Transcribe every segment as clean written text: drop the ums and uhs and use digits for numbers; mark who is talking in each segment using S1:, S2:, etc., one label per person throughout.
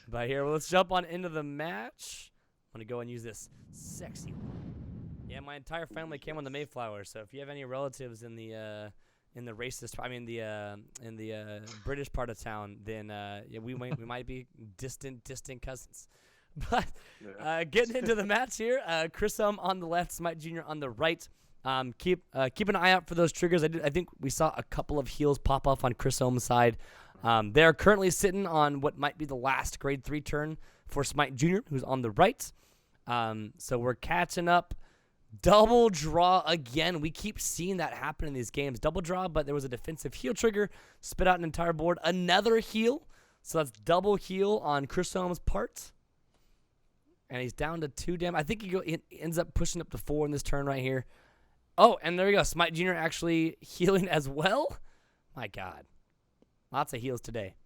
S1: But here, let's jump on into the match. I'm going to go and use this sexy one. Yeah, my entire family came on the Mayflower, so if you have any relatives in the racist, I mean the British part of town, then yeah, we might be distant cousins. But getting into the match here, Crisome on the left, SmiteJr on the right. Keep an eye out for those triggers. I think we saw a couple of heals pop off on Crisome's side. They're currently sitting on what might be the last grade 3 turn for SmiteJr, who's on the right. So we're catching up. Double draw again. We keep seeing that happen in these games. Double draw, but there was a defensive heal trigger. Spit out an entire board. Another heal. So that's double heal on Crisome's part. And he's down to 2 damage. I think he ends up pushing up to 4 in this turn right here. Oh, and there we go. SmiteJr actually healing as well. My God. Lots of heals today.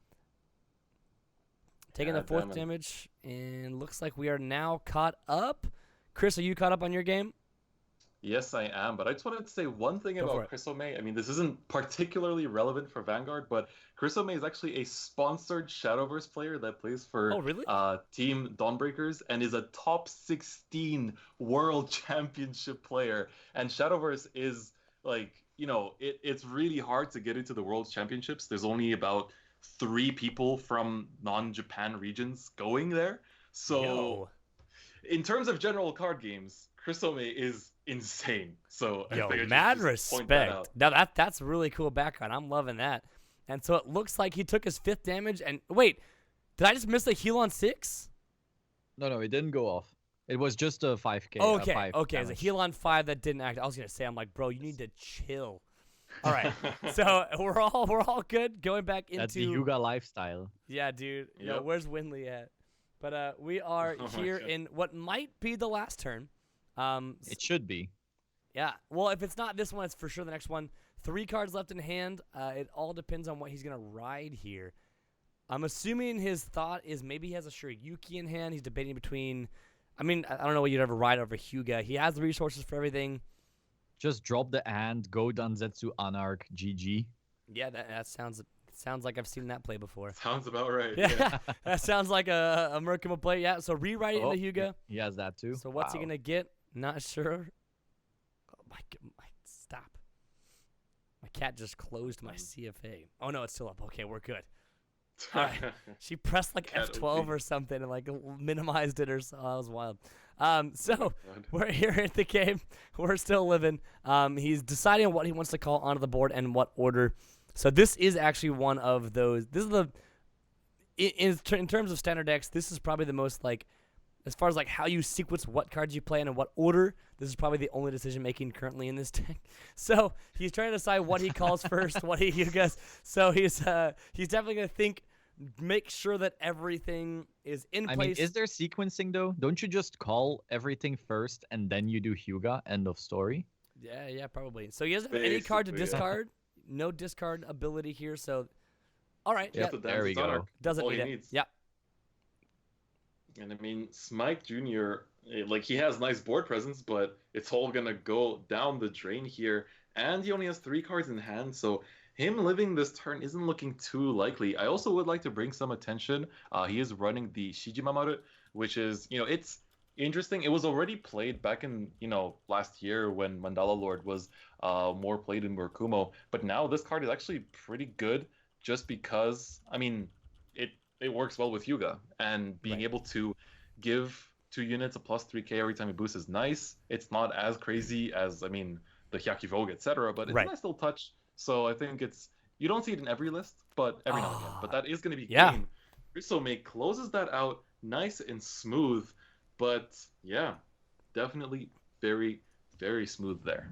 S1: Taking the 4th damage. And looks like we are now caught up. Chris, are you caught up on your game?
S2: Yes, I am, but I just wanted to say one thing about Crisome. I mean, this isn't particularly relevant for Vanguard, but Crisome is actually a sponsored Shadowverse player that plays for Team Dawnbreakers and is a top 16 World Championship player. And Shadowverse is, like, you know, it's really hard to get into the World Championships. There's only about 3 people from non-Japan regions going there. So, in terms of general card games, Crisome is insane. So
S1: mad respect. Now that's really cool background. I'm loving that. And so it looks like he took his 5th damage. And wait, did I just miss a heal on 6?
S3: No, it didn't go off. It was just a 5k.
S1: Okay. It's a heal on 5 that didn't act. I was gonna say, I'm like, bro, you need to chill. All right, so we're all good. Going back into
S3: that's the Hyuga lifestyle.
S1: Yeah, dude. Yep. Yo, where's Winley at? But we are here in what might be the last turn.
S3: It should be.
S1: Yeah. Well, if it's not this one, it's for sure the next one. 3 cards left in hand. It all depends on what he's going to ride here. I'm assuming his thought is maybe he has a Shiryuki in hand. He's debating between... I mean, I don't know what you'd ever ride over Hyuga. He has the resources for everything.
S3: Just drop the hand, go Danzetsu Anarch, GG.
S1: Yeah, that sounds like I've seen that play before.
S2: Sounds about right.
S1: Yeah, that sounds like a Murakumo play. Yeah, so rewrite it into Hyuga.
S3: He has that too.
S1: So what's he going to get? Not sure. Oh, my stop. My cat just closed my CFA. Oh, no, it's still up. Okay, we're good. All right. She pressed like F12 or something and like minimized it or so. That was wild. So we're here at the game. We're still living. He's deciding what he wants to call onto the board and what order. So this is actually one of those. This is in terms of standard decks, this is probably the most like, as far as like how you sequence what cards you play in and what order, this is probably the only decision making currently in this deck. So he's trying to decide what he calls first, what he does. So he's definitely gonna think, make sure that everything is in place.
S3: I mean, is there sequencing though? Don't you just call everything first and then you do Hyuga? End of story.
S1: Yeah, probably. So he doesn't have any card to discard. No discard ability here. So, all right.
S3: Yeah, there we go.
S1: Doesn't need it. Yeah.
S2: And I mean, SmiteJr, like, he has nice board presence, but it's all gonna go down the drain here. And he only has 3 cards in hand, so him living this turn isn't looking too likely. I also would like to bring some attention. He is running the Shijimamaru, which is, you know, it's interesting. It was already played back in, you know, last year when Mandala Lord was more played in Murakumo. But now this card is actually pretty good just because, I mean, it works well with Hyuga. And being able to give 2 units a plus 3k every time it boosts is nice. It's not as crazy as, I mean, the Hyakivoga, etc. But it's a nice little touch. So I think you don't see it in every list, but every now and again. But that is going to be game. Crisome closes that out nice and smooth. But yeah, definitely very, very smooth there.